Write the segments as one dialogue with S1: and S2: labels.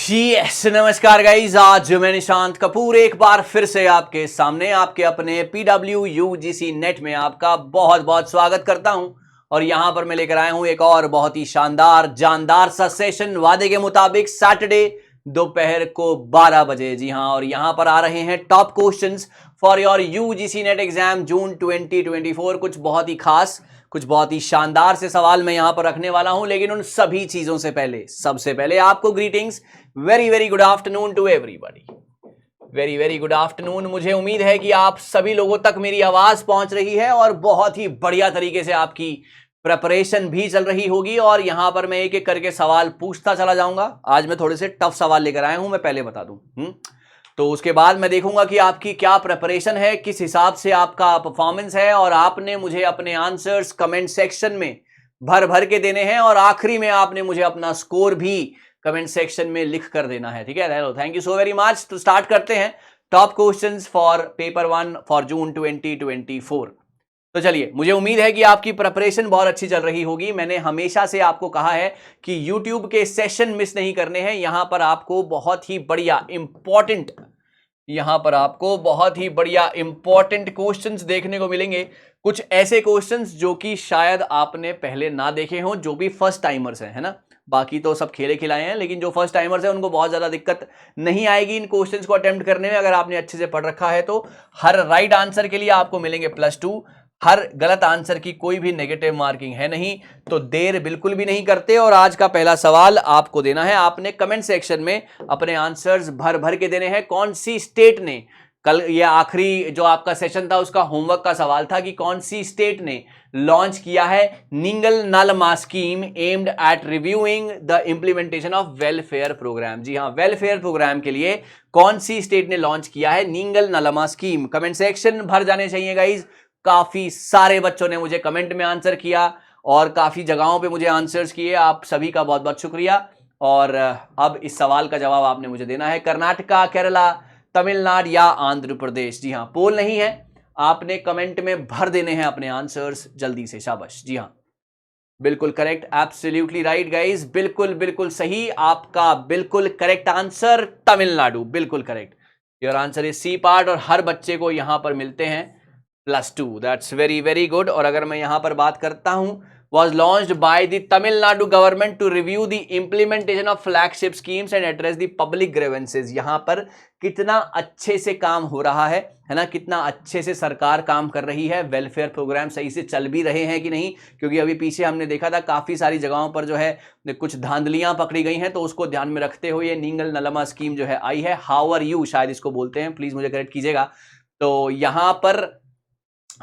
S1: Yes नमस्कार guys, आज मैं निशांत कपूर एक बार फिर से आपके सामने आपके अपने PW UGC नेट में आपका बहुत बहुत स्वागत करता हूं। और यहां पर मैं लेकर आया हूं एक और बहुत ही शानदार जानदार सा सेशन, वादे के मुताबिक सैटरडे दोपहर को 12 बजे। जी हां, और यहां पर आ रहे हैं top questions for your UGC NET exam June 2024। कुछ बहुत ही खास, कुछ बहुत ही शानदार से सवाल मैं यहां पर रखने वाला हूं, लेकिन उन सभी चीजों से पहले सबसे पहले आपको greetings, very very good afternoon to everybody. Very very good afternoon. मुझे उम्मीद है कि आप सभी लोगों तक मेरी आवाज पहुंच रही है और बहुत ही बढ़िया तरीके से आपकी प्रिपरेशन भी चल रही होगी। और यहां पर मैं एक एक करके सवाल पूछता चला जाऊंगा। आज मैं थोड़े से टफ सवाल लेकर आया हूं, मैं पहले बता दूं। तो उसके बाद मैं देखूंगा कि आपकी क्या प्रिपरेशन है, किस हिसाब से आपका परफॉर्मेंस है, और आपने मुझे अपने आंसर्स कमेंट सेक्शन में भर भर के देने हैं, और आखिरी में आपने मुझे अपना स्कोर भी कमेंट सेक्शन में लिख कर देना है। ठीक है, hello, thank you so very much. तो स्टार्ट करते हैं top questions for paper 1 for जून 2024। तो चलिए, मुझे उम्मीद है कि आपकी प्रिपरेशन बहुत अच्छी चल रही होगी। मैंने हमेशा से आपको कहा है कि YouTube के सेशन मिस नहीं करने हैं। यहां पर आपको बहुत ही बढ़िया इंपॉर्टेंट क्वेश्चंस देखने को मिलेंगे। कुछ ऐसे क्वेश्चंस जो कि शायद आपने पहले ना देखे हों, जो भी फर्स्ट टाइमर्स हैं, है ना। बाकी तो सब खेले खिलाए हैं, लेकिन जो फर्स्ट टाइमर्स हैं उनको बहुत ज्यादा दिक्कत नहीं आएगी इन क्वेश्चंस को अटेम्प्ट करने में, अगर आपने अच्छे से पढ़ रखा है तो। हर राइट आंसर के लिए आपको मिलेंगे +2, हर गलत आंसर की कोई भी नेगेटिव मार्किंग है नहीं। तो देर बिल्कुल भी नहीं करते, और आज का पहला सवाल आपको देना है। आपने कमेंट सेक्शन में अपने आंसर्स भर भर के देने हैं। कौन सी स्टेट ने, कल ये आखिरी जो आपका सेशन था उसका होमवर्क का सवाल था कि कौन सी स्टेट ने लॉन्च किया है Ningal Nalama scheme aimed at reviewing the implementation of welfare program. जी हां, वेलफेयर प्रोग्राम के लिए कौन सी स्टेट ने लॉन्च किया है Ningal Nalama scheme. Comment section भर जाने चाहिए गाइज। काफी सारे बच्चों ने मुझे कमेंट में आंसर किया और काफी जगहों पे मुझे आंसर्स किए। आप सभी का बहुत बहुत शुक्रिया। और अब इस सवाल का जवाब आपने मुझे देना है। कर्नाटका, केरला, तमिलनाडु या आंध्र प्रदेश। जी हां, पोल नहीं है, आपने कमेंट में भर देने हैं अपने आंसर्स जल्दी से। शाबाश। जी हां, बिल्कुल करेक्ट, एब्सोल्युटली राइट गाइस, बिल्कुल बिल्कुल सही। आपका बिल्कुल करेक्ट आंसर तमिलनाडु, बिल्कुल correct. Your answer is C part, और हर बच्चे को यहां पर मिलते हैं +2। That's very very good. और अगर मैं यहां पर बात करता हूं, was launched by the Tamil Nadu government to review the implementation of flagship schemes and address the public grievances। यहां पर कितना अच्छे से काम हो रहा है ना, कितना अच्छे से सरकार काम कर रही है। वेलफेयर प्रोग्राम सही से चल भी रहे हैं कि नहीं, क्योंकि अभी पीछे हमने देखा था काफी सारी जगहों पर जो है कुछ धांधलियां पकड़ी गई हैं, तो उसको ध्यान में रखते हुए निंगल नलमा स्कीम जो है आई है। हाउ आर यू शायद इसको बोलते हैं, प्लीज मुझे करेक्ट कीजिएगा। तो यहां पर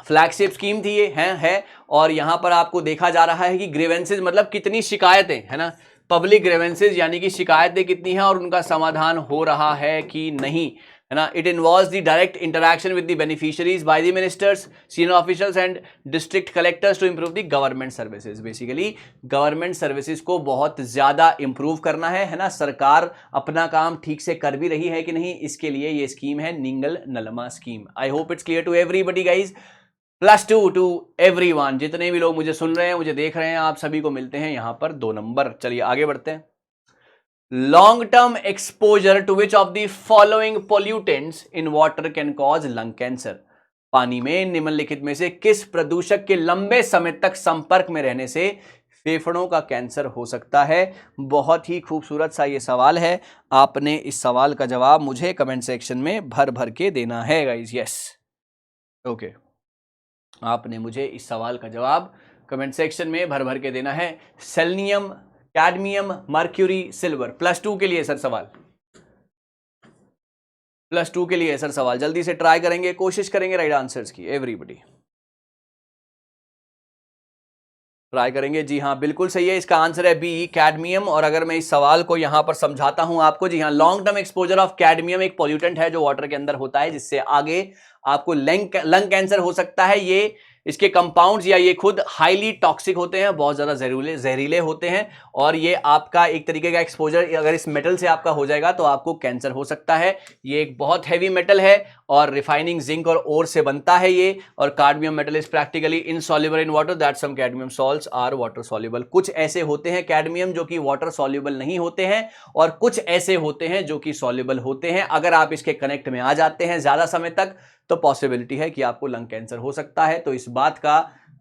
S1: फ्लैगशिप स्कीम थी ये, है। और यहां पर आपको देखा जा रहा है कि ग्रीवेंसेज मतलब कितनी शिकायतें, है ना, पब्लिक ग्रीवेंसेज यानी कि शिकायतें कितनी हैं और उनका समाधान हो रहा है कि नहीं, है ना। It involves the direct interaction with the beneficiaries by the ministers, senior officials and district collectors to improve the government services. Basically government services को बहुत ज्यादा इंप्रूव करना है ना। सरकार अपना काम ठीक से कर भी रही है कि नहीं, इसके लिए ये स्कीम है Ningal Nalama scheme. I hope it's clear to everybody guys. +2 to everyone. जितने भी लोग मुझे सुन रहे हैं, मुझे देख रहे हैं, आप सभी को मिलते हैं यहां पर 2 नंबर। चलिए आगे बढ़ते हैं। Long term exposure to which of the following pollutants in water can cause lung cancer. पानी में निम्नलिखित में से किस प्रदूषक के लंबे समय तक संपर्क में रहने से फेफड़ों का कैंसर हो सकता है। बहुत ही खूबसूरत सा ये सवाल है। आपने इस सवाल का जवाब मुझे कमेंट सेक्शन में भर भर के देना है गाइस। यस, ओके, आपने मुझे इस सवाल का जवाब कमेंट सेक्शन में भर भर के देना है। Selenium, cadmium, mercury, silver. +2 के लिए सर सवाल, +2 के लिए सर सवाल। जल्दी से ट्राई करेंगे, कोशिश करेंगे राइट आंसर्स की। एवरीबडी ट्राई करेंगे। जी हाँ, बिल्कुल सही है, इसका आंसर है बी, कैडमियम। और अगर मैं इस सवाल को यहां पर समझाता हूं आपको, जी हाँ, long term exposure of cadmium एक पॉल्यूटेंट है जो वाटर के अंदर होता है, जिससे आगे आपको लंग कैंसर हो सकता है। ये इसके कंपाउंड्स या ये खुद हाईली टॉक्सिक होते हैं, बहुत ज्यादा जहरीले होते हैं, और ये आपका एक तरीके का एक्सपोजर अगर इस मेटल से आपका हो जाएगा तो आपको कैंसर हो सकता है। ये एक बहुत हैवी मेटल है और रिफाइनिंग जिंक और ओर से बनता है ये, और cadmium metal is practically insoluble in water, that some cadmium salts are water soluble. कुछ ऐसे होते हैं कैडमियम जो कि वाटर सॉल्युबल नहीं होते हैं, और कुछ ऐसे होते हैं जो कि सॉल्युबल होते हैं। अगर आप इसके कनेक्ट में आ जाते हैं ज्यादा समय तक तो पॉसिबिलिटी है कि आपको लंग कैंसर हो सकता है। तो इस बात का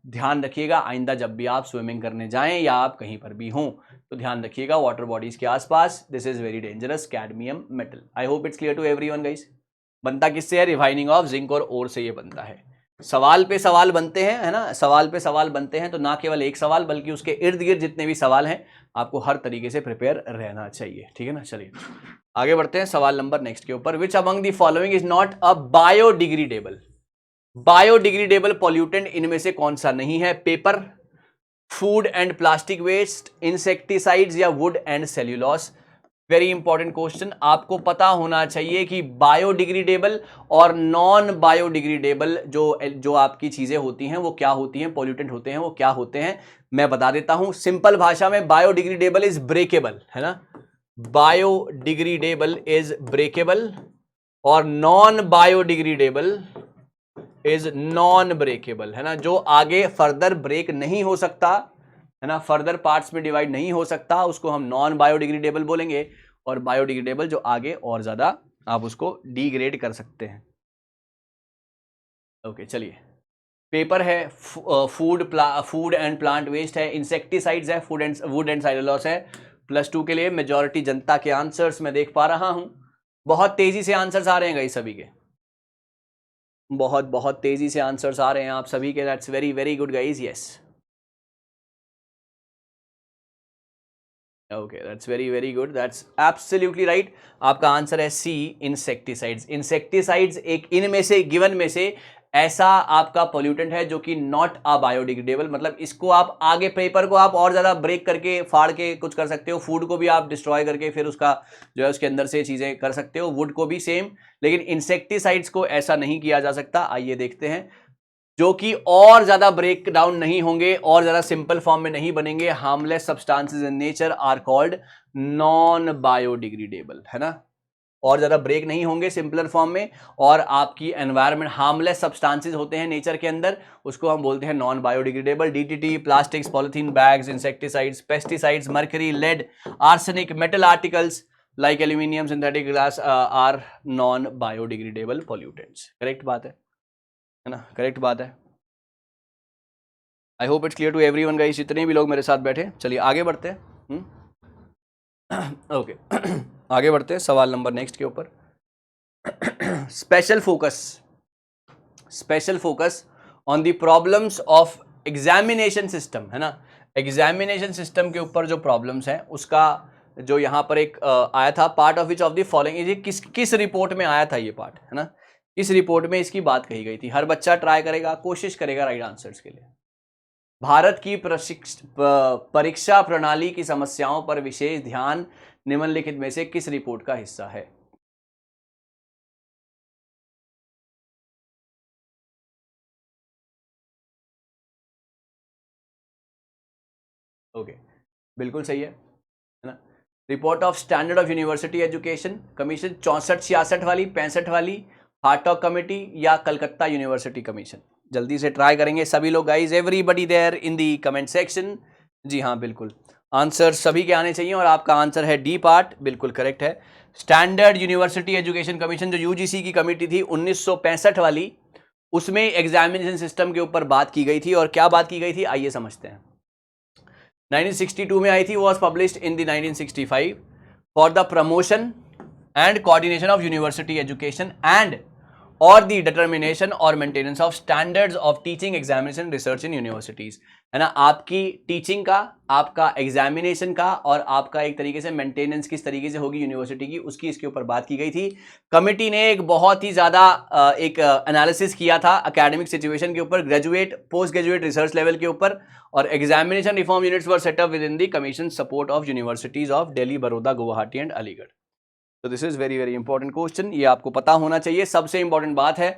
S1: ध्यान रखिएगा, आइंदा जब भी आप स्विमिंग करने जाएं या आप कहीं पर भी हों तो ध्यान रखिएगा वाटर बॉडीज के आसपास, this is very dangerous cadmium metal. I hope it's clear to everyone guys. बनता किससे है? रिफाइनिंग ऑफ जिंक और ओर से ये बनता है। सवाल पे सवाल बनते हैं, है ना, सवाल पे सवाल बनते हैं, तो ना केवल एक सवाल बल्कि उसके इर्द गिर्द जितने भी सवाल हैं आपको हर तरीके से प्रिपेयर रहना चाहिए, ठीक है ना। चलिए आगे बढ़ते हैं सवाल नंबर नेक्स्ट के ऊपर। Which among the following is not a biodegradable? Biodegradable pollutant इनमें से कौन सा नहीं है? Paper, food and plastic waste, insecticides या wood and cellulose. Very important question, आपको पता होना चाहिए कि बायोडिग्रेडेबल और नॉन बायोडिग्रेडेबल जो आपकी चीजें होती हैं वो क्या होती हैं, पॉल्यूटेंट होते हैं वो क्या होते हैं, मैं बता देता हूं सिंपल भाषा में। बायोडिग्रेडेबल इज ब्रेकेबल, है ना, बायोडिग्रेडेबल इज ब्रेकेबल, और non biodegradable is non breakable, है ना, जो आगे फर्दर ब्रेक नहीं हो सकता, है ना, फर्दर पार्ट्स में डिवाइड नहीं हो सकता, उसको हम नॉन बायोडिग्रेडेबल बोलेंगे। और बायोडिग्रेडेबल जो आगे और ज्यादा आप उसको डिग्रेड कर सकते हैं। ओके चलिए, पेपर है, फूड एंड प्लांट वेस्ट है, इंसेक्टिसाइड्स है, वुड एंड सेल्यूलोस है। +2 के लिए मेजॉरिटी जनता के आंसर्स मैं देख पा रहा हूं, बहुत तेजी से आंसर्स आ रहे हैं गाइस सभी के, बहुत तेजी से आंसर्स आ रहे हैं आप सभी के। That's very very good guys, yes okay, that's very very good, that's absolutely right. आपका आंसर है सी, इंसेक्टिसाइड्स। इंसेक्टिसाइड्स एक इनमें से गिवन में से ऐसा आपका पोल्यूटेंट है जो कि नॉट अ बायोडिग्रेडेबल, मतलब इसको आप आगे पेपर को आप और ज्यादा ब्रेक करके फाड़ के कुछ कर सकते हो, फूड को भी आप डिस्ट्रॉय करके फिर उसका जो है उसके अंदर से चीजें कर सकते हो, वुड को भी सेम, लेकिन इंसेक्टिसाइड्स को ऐसा नहीं किया जा सकता। आइए देखते हैं, जो कि और ज्यादा ब्रेक डाउन नहीं होंगे और ज्यादा सिंपल फॉर्म में नहीं बनेंगे। Harmless substances in nature are called non biodegradable, है ना, और ज्यादा ब्रेक नहीं होंगे सिंपलर फॉर्म में, और आपकी एनवायरनमेंट हार्मलेस सब्सटेंसेस होते हैं नेचर के अंदर, उसको हम बोलते हैं non biodegradable. DDT, plastics, polythene bags, insecticides, pesticides, mercury, lead, arsenic, metal articles like aluminium, synthetic glass are non biodegradable pollutants. Correct बात है ना, करेक्ट बात है। I hope it's clear to everyone guys, जितने भी लोग मेरे साथ बैठे। चलिए आगे बढ़ते हैं। ओके आगे बढ़ते हैं सवाल नंबर नेक्स्ट के ऊपर। Special focus on the problems of examination system, है ना, एग्जामिनेशन सिस्टम के ऊपर जो प्रॉब्लम्स हैं उसका जो यहाँ पर एक आया था, part of which of the following, ये किस रिपोर्ट में आया था ये पार्ट, है ना, इस रिपोर्ट में इसकी बात कही गई थी। हर बच्चा ट्राई करेगा, कोशिश करेगा राइट आंसर्स के लिए। भारत की परीक्षा प्रणाली की समस्याओं पर विशेष ध्यान निम्नलिखित में से किस रिपोर्ट का हिस्सा है? ओके बिल्कुल सही है ना। Report of standard of university education commission 64-66 वाली, 65 वाली, हार्टॉग कमेटी या कलकत्ता यूनिवर्सिटी कमीशन? जल्दी से ट्राई करेंगे सभी लोग guys, everybody there in the comment section. जी हाँ बिल्कुल, आंसर सभी के आने चाहिए और आपका आंसर है डी पार्ट, बिल्कुल करेक्ट है। स्टैंडर्ड यूनिवर्सिटी एजुकेशन कमीशन जो यूजीसी की कमेटी थी 1965 वाली, उसमें एग्जामिनेशन सिस्टम के ऊपर बात की गई थी। और क्या बात की गई थी आइए समझते हैं। 1962 में आई थी, was published in the 1965 for the promotion and coordination of university education and और दी डिटर्मिनेशन और maintenance of standards of teaching examination research in universities, है ना, आपकी टीचिंग का, आपका एग्जामिनेशन का और आपका एक तरीके से मेंटेनेंस किस तरीके से होगी यूनिवर्सिटी की, उसकी इसके ऊपर बात की गई थी। कमिटी ने एक बहुत ही ज्यादा एक एनालिसिस किया था एकेडमिक सिचुएशन के ऊपर, graduate post graduate research level के ऊपर, और examination reform units were set up within the commission support of universities of Delhi, Baroda, Guwahati and Aligarh. तो this is very very important question, ये आपको पता होना चाहिए। सबसे इंपॉर्टेंट बात है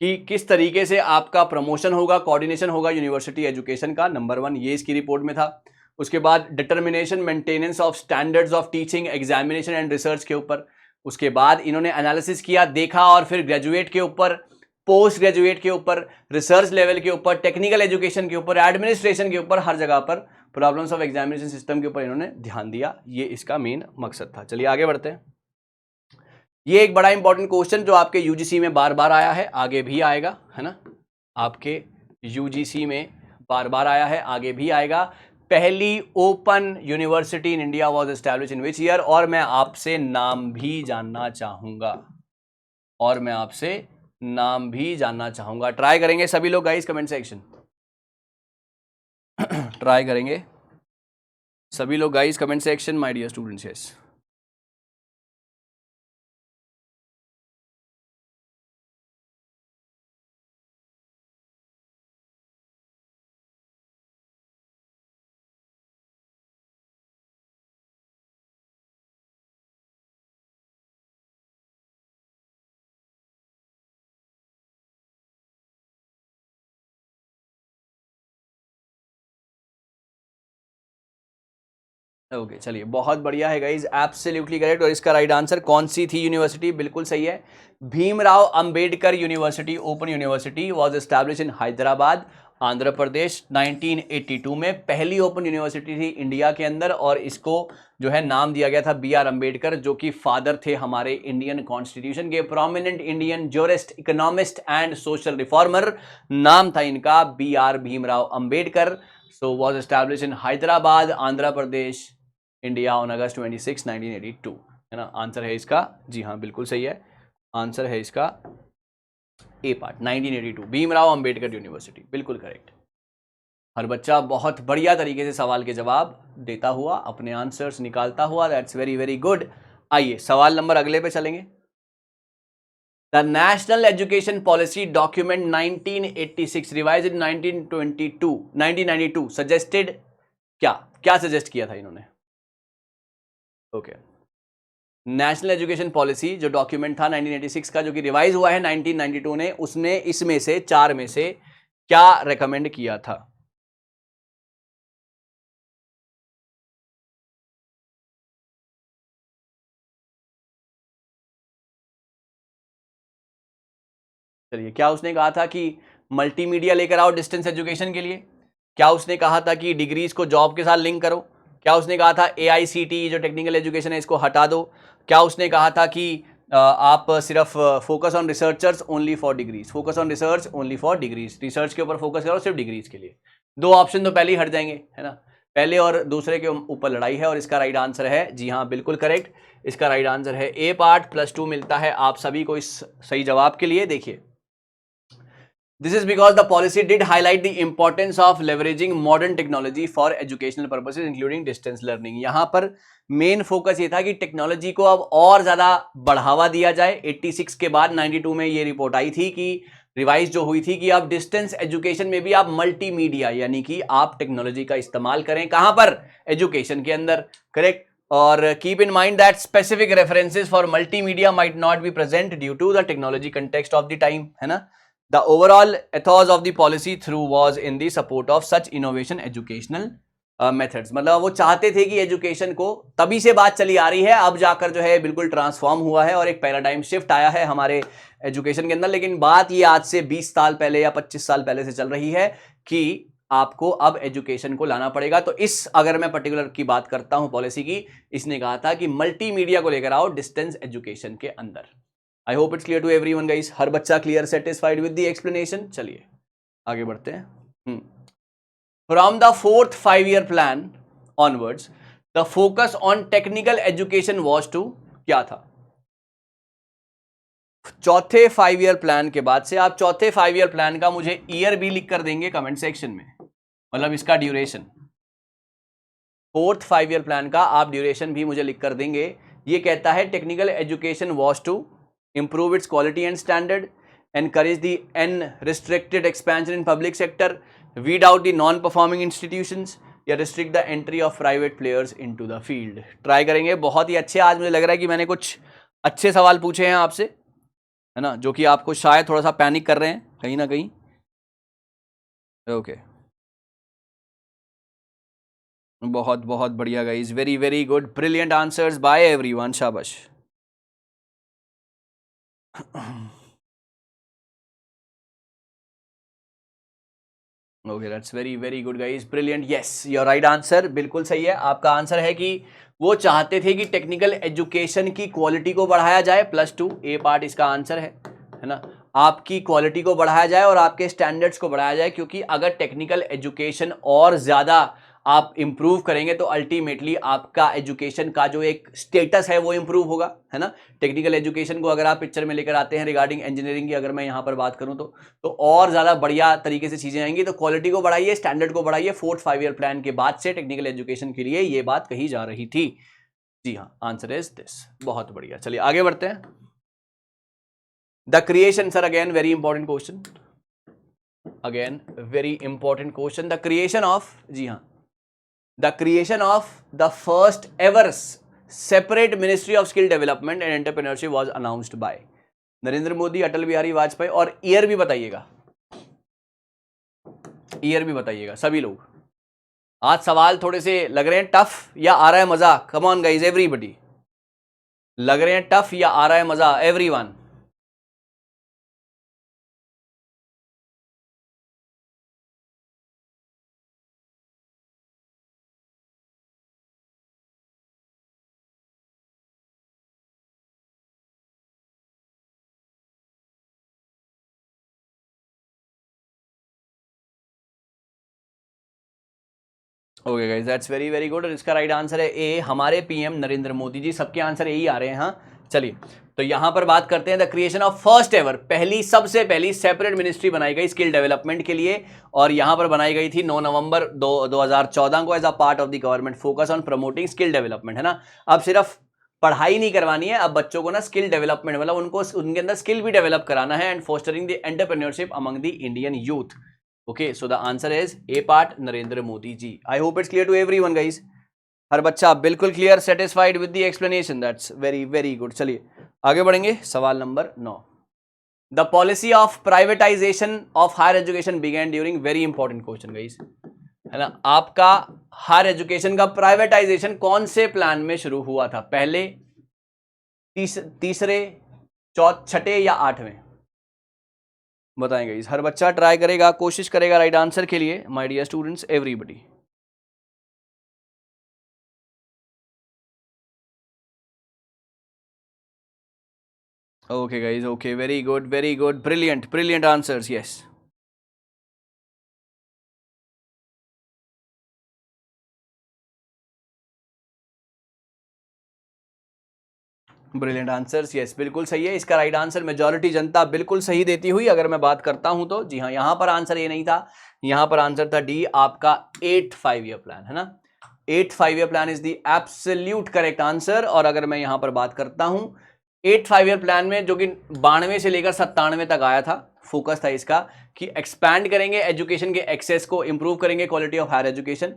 S1: कि किस तरीके से आपका प्रमोशन होगा, कोऑर्डिनेशन होगा यूनिवर्सिटी एजुकेशन का, नंबर 1 ये इसकी रिपोर्ट में था। उसके बाद determination maintenance of standards of teaching, examination and research के ऊपर। उसके बाद इन्होंने एनालिसिस किया, देखा, और फिर ग्रेजुएट के ऊपर, पोस्ट ग्रेजुएट के ऊपर, रिसर्च लेवल के ऊपर, टेक्निकल एजुकेशन के ऊपर, एडमिनिस्ट्रेशन के ऊपर, हर जगह पर प्रॉब्लम्स ऑफ एग्जामिनेशन सिस्टम के ऊपर इन्होंने ध्यान दिया। ये इसका मेन मकसद था। चलिए आगे बढ़ते हैं। ये एक बड़ा इंपॉर्टेंट क्वेश्चन जो आपके यूजीसी में बार बार आया है, आगे भी आएगा, है ना, आपके यूजीसी में बार बार आया है, आगे भी आएगा। पहली open university in India was established in which year, और मैं आपसे नाम भी जानना चाहूंगा, और मैं आपसे नाम भी जानना चाहूंगा। ट्राई करेंगे सभी लोग गाइस, कमेंट सेक्शन ट्राई करेंगे सभी लोग guys, comment section, my dear students. Yes, okay चलिए, बहुत बढ़िया है गाइज, एब्सोल्युटली करेक्ट। और इसका राइट आंसर कौन सी थी यूनिवर्सिटी, बिल्कुल सही है, Bhimrao Ambedkar university, open university was established in Hyderabad, Andhra Pradesh, 1982 में पहली ओपन यूनिवर्सिटी थी इंडिया के अंदर। और इसको जो है नाम दिया गया था बी.आर. अंबेडकर, जो कि फादर थे हमारे इंडियन कॉन्स्टिट्यूशन के, prominent Indian jurist, economist and social reformer. नाम था इनका B R. Bhimrao Ambedkar. So was established in Hyderabad, Andhra Pradesh, India on August 26, 1982, है ना। आंसर है इसका, जी हाँ बिल्कुल सही है, आंसर है इसका ए पार्ट, 1982, भीमराव अंबेडकर यूनिवर्सिटी, बिल्कुल करेक्ट। हर बच्चा बहुत बढ़िया तरीके से सवाल के जवाब देता हुआ, अपने आंसर्स निकालता हुआ, दैट्स वेरी वेरी गुड। आइए सवाल नंबर अगले पे चलेंगे। The national education policy document 1986 revised in 1992 suggested क्या, क्या सजेस्ट किया था इन्होंने? ओके, नेशनल एजुकेशन पॉलिसी जो डॉक्यूमेंट था 1986 का, जो कि रिवाइज हुआ है 1992 ने, उसने इसमें से 4 में से क्या रेकमेंड किया था? चलिए, क्या उसने कहा था कि मल्टीमीडिया लेकर आओ डिस्टेंस एजुकेशन के लिए? क्या उसने कहा था कि डिग्रीज को जॉब के साथ लिंक करो? क्या उसने कहा था AICTE जो टेक्निकल एजुकेशन है इसको हटा दो? क्या उसने कहा था कि आप सिर्फ focus on researchers only for degrees, focus on research only for degrees, research के ऊपर फोकस करो सिर्फ डिग्रीज के लिए? 2 ऑप्शन तो पहले ही हट जाएंगे, है ना, पहले और दूसरे के ऊपर लड़ाई है। और इसका राइट आंसर है, जी हाँ बिल्कुल करेक्ट, इसका राइट आंसर है ए पार्ट, +2 मिलता है आप सभी को इस सही जवाब के लिए। देखिए, This is because the policy did highlight the importance of leveraging modern technology for educational purposes, including distance learning. यहाँ पर मेन फोकस ये था कि टेक्नोलॉजी को अब और ज़्यादा बढ़ावा दिया जाए। 86 के बाद 92 में ये रिपोर्ट आई थी कि रिवाइज जो हुई थी कि अब डिस्टेंस एजुकेशन में भी आप मल्टीमीडिया यानी कि आप टेक्नोलॉजी का इस्तेमाल करें। कहाँ पर? एजुकेशन के अंदर, करेक्ट। और keep in mind that specific references for multimedia might not be present due to the technology context of the time, है ना। The overall ethos of the policy through was in the support of such innovation educational methods. मतलब वो चाहते थे कि education को, तभी से बात चली आ रही है, अब जाकर जो है बिल्कुल ट्रांसफॉर्म हुआ है और एक पैराडाइम शिफ्ट आया है हमारे एजुकेशन के अंदर। लेकिन बात ये आज से 20 साल पहले या 25 साल पहले से चल रही है कि आपको अब एजुकेशन को लाना पड़ेगा। तो इस, अगर मैं पर्टिकुलर की बात करता हूं पॉलिसी की, इसने कहा था कि मल्टीमीडिया को लेकर आओ डिस्टेंस एजुकेशन के अंदर। I hope it's clear to everyone guys, हर बच्चा clear, satisfied with the explanation. चलिए आगे बढ़ते हैं। From the 4th 5-year plan onwards the focus on technical education was to, क्या था? चौथे 5-year प्लान के बाद से आप चौथे 5-year प्लान का मुझे ईयर भी लिख कर देंगे कमेंट सेक्शन में, मतलब इसका ड्यूरेशन। 4th 5-year प्लान का आप ड्यूरेशन भी मुझे लिख कर देंगे। ये कहता है technical education was to improve its quality and standard, encourage the unrestricted expansion in public sector, weed out the non-performing institutions, या restrict the entry of private players into the field। Try करेंगे, बहुत ही अच्छे, आज मुझे लग रहा है कि मैंने कुछ अच्छे सवाल पूछे हैं आपसे, है ना, जो कि आपको शायद थोड़ा सा पैनिक कर रहे हैं कहीं ना कहीं। ओके, बहुत बहुत बढ़िया guys, very very good, brilliant answers by everyone, शाबाश। Okay, that's very very good guys, brilliant, yes your right answer, बिल्कुल सही है। आपका आंसर है कि वो चाहते थे कि टेक्निकल एजुकेशन की क्वालिटी को बढ़ाया जाए, +2 ए पार्ट इसका आंसर है ना। आपकी क्वालिटी को बढ़ाया जाए और आपके स्टैंडर्ड्स को बढ़ाया जाए, क्योंकि अगर टेक्निकल एजुकेशन और ज़्यादा आप इंप्रूव करेंगे तो अल्टीमेटली आपका एजुकेशन का जो एक स्टेटस है वो इंप्रूव होगा, है ना। टेक्निकल एजुकेशन को अगर आप पिक्चर में लेकर आते हैं रिगार्डिंग इंजीनियरिंग की, अगर मैं यहाँ पर बात करूँ तो और ज़्यादा बढ़िया तरीके से चीज़ें आएंगी। तो क्वालिटी को बढ़ाइए, स्टैंडर्ड को बढ़ाइए, 4th 5 ईयर प्लान के बाद से टेक्निकल एजुकेशन के लिए ये बात कही जा रही थी। जी हाँ, आंसर इज दिस, बहुत बढ़िया। चलिए आगे बढ़ते हैं। The creation, sir again very important question, again very important question, the creation of, जी हाँ, the creation of the first ever separate ministry of skill development and entrepreneurship was announced by Narendra Modi, Atal Bihari Vajpayee, और year भी बताइएगा, year भी बताइएगा सभी लोग। आज सवाल थोड़े से लग रहे हैं टफ या आ रहा है मजा? कम ऑन गाइस एवरीबॉडी, लग रहे हैं टफ या आ रहा है मजा everyone? Okay guys, that's very very good, और इसका राइट आंसर है ए, हमारे पीएम नरेंद्र मोदी जी। सबके आंसर यही आ रहे हैं। हाँ चलिए, तो यहां पर बात करते हैं the creation of first ever, पहली, सबसे पहली सेपरेट मिनिस्ट्री बनाई गई स्किल डेवलपमेंट के लिए, और यहां पर बनाई गई थी 9 नवंबर 2014 को as a part of the government focus on promoting skill development, है ना। अब सिर्फ पढ़ाई नहीं करवानी है, अब बच्चों को ना स्किल डेवलपमेंट, मतलब उनको उनके अंदर स्किल भी डेवलप कराना है, and fostering the entrepreneurship among the Indian youth. Okay, so the answer is a part, Narendra Modi ji. I hope it's clear to everyone guys, हर बच्चा बिल्कुल clear, satisfied with the explanation, that's very very good. चलिए आगे बढ़ेंगे, सवाल number 9। The policy of privatization of higher education began during, very important question guys, है ना। आपका हायर एजुकेशन का प्राइवेटाइजेशन कौन से प्लान में शुरू हुआ था? पहले, तीसरे, छठे या 8वें? बताएंगे इस, हर बच्चा ट्राई करेगा, कोशिश करेगा राइट आंसर के लिए, my dear students everybody. Okay guys, okay, very good, brilliant brilliant answers, yes. Brilliant answers, yes, बिल्कुल सही है। इसका राइट आंसर मेजॉरिटी जनता बिल्कुल सही देती हुई अगर मैं बात करता हूं तो, जी हाँ, यहां पर आंसर ये नहीं था, यहां पर आंसर था डी, आपका 8th 5 ईयर प्लान, है ना। 8th 5 year plan is the absolute correct answer. और अगर मैं यहां पर बात करता हूं 8th 5 ईयर प्लान में, जो कि 92 से लेकर 97 तक आया था, फोकस था इसका कि एक्सपैंड करेंगे एजुकेशन के एक्सेस को, इंप्रूव करेंगे quality of higher education.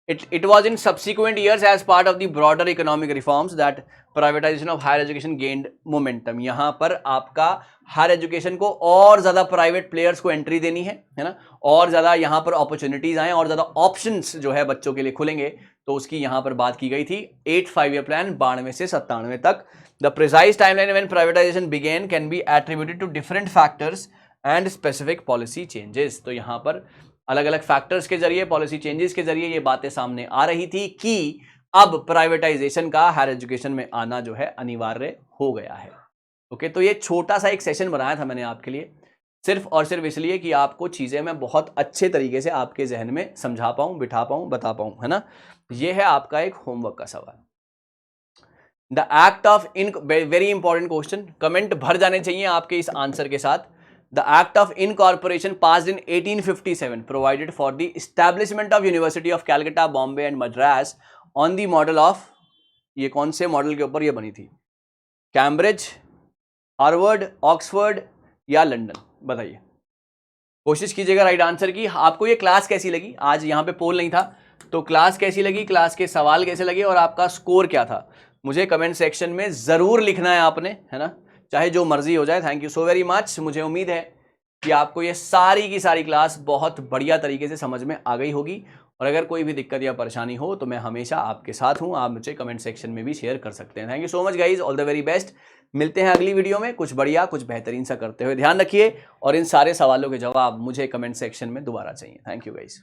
S1: It was in subsequent years as part of the broader economic reforms that privatization of higher education gained momentum। यहाँ पर आपका हायर एजुकेशन को और ज़्यादा प्राइवेट प्लेयर्स को एंट्री देनी है ना, और ज़्यादा यहाँ पर अपॉर्चुनिटीज़ आए और ज़्यादा ऑप्शंस जो है बच्चों के लिए खुलेंगे, तो उसकी यहाँ पर बात की गई थी। 8th 5 ईयर प्लान 92 से 97 तक। The precise timeline when privatisation began can be attributed to different factors and specific policy changes. तो यहाँ पर अलग अलग फैक्टर्स के जरिए, पॉलिसी चेंजेस के जरिए ये बातें सामने आ रही थी कि अब प्राइवेटाइजेशन का हायर एजुकेशन में आना जो है अनिवार्य हो गया है। ओके, तो ये छोटा सा एक सेशन बनाया था मैंने आपके लिए, सिर्फ और सिर्फ इसलिए कि आपको चीजें मैं बहुत अच्छे तरीके से आपके जहन में समझा पाऊं, बिठा पाऊं, बता पाऊं, है ना। ये है आपका एक होमवर्क का सवाल। The act of in, very important question, comment भर जाने चाहिए आपके इस आंसर के साथ। The Act of Incorporation passed in 1857 provided for the establishment of University of Calcutta, Bombay and Madras on the model of, ये कौन से मॉडल के ऊपर ये बनी थी? कैम्ब्रिज, हार्वर्ड, ऑक्सफोर्ड या लंदन? बताइए, कोशिश कीजिएगा राइट आंसर की। आपको ये क्लास कैसी लगी? आज यहाँ पे पोल नहीं था, तो क्लास कैसी लगी, क्लास के सवाल कैसे लगे और आपका स्कोर क्या था, मुझे कमेंट सेक्शन में जरूर लिखना है आपने, है ना। चाहे जो मर्जी हो जाए। Thank you so very much. मुझे उम्मीद है कि आपको ये सारी की सारी क्लास बहुत बढ़िया तरीके से समझ में आ गई होगी, और अगर कोई भी दिक्कत या परेशानी हो तो मैं हमेशा आपके साथ हूं, आप मुझे कमेंट सेक्शन में भी शेयर कर सकते हैं। Thank you so much guys, all the very best. मिलते हैं अगली वीडियो में कुछ बढ़िया कुछ बेहतरीन सा करते हुए। ध्यान रखिए, और इन सारे सवालों के जवाब मुझे कमेंट सेक्शन में दोबारा चाहिए। Thank you guys.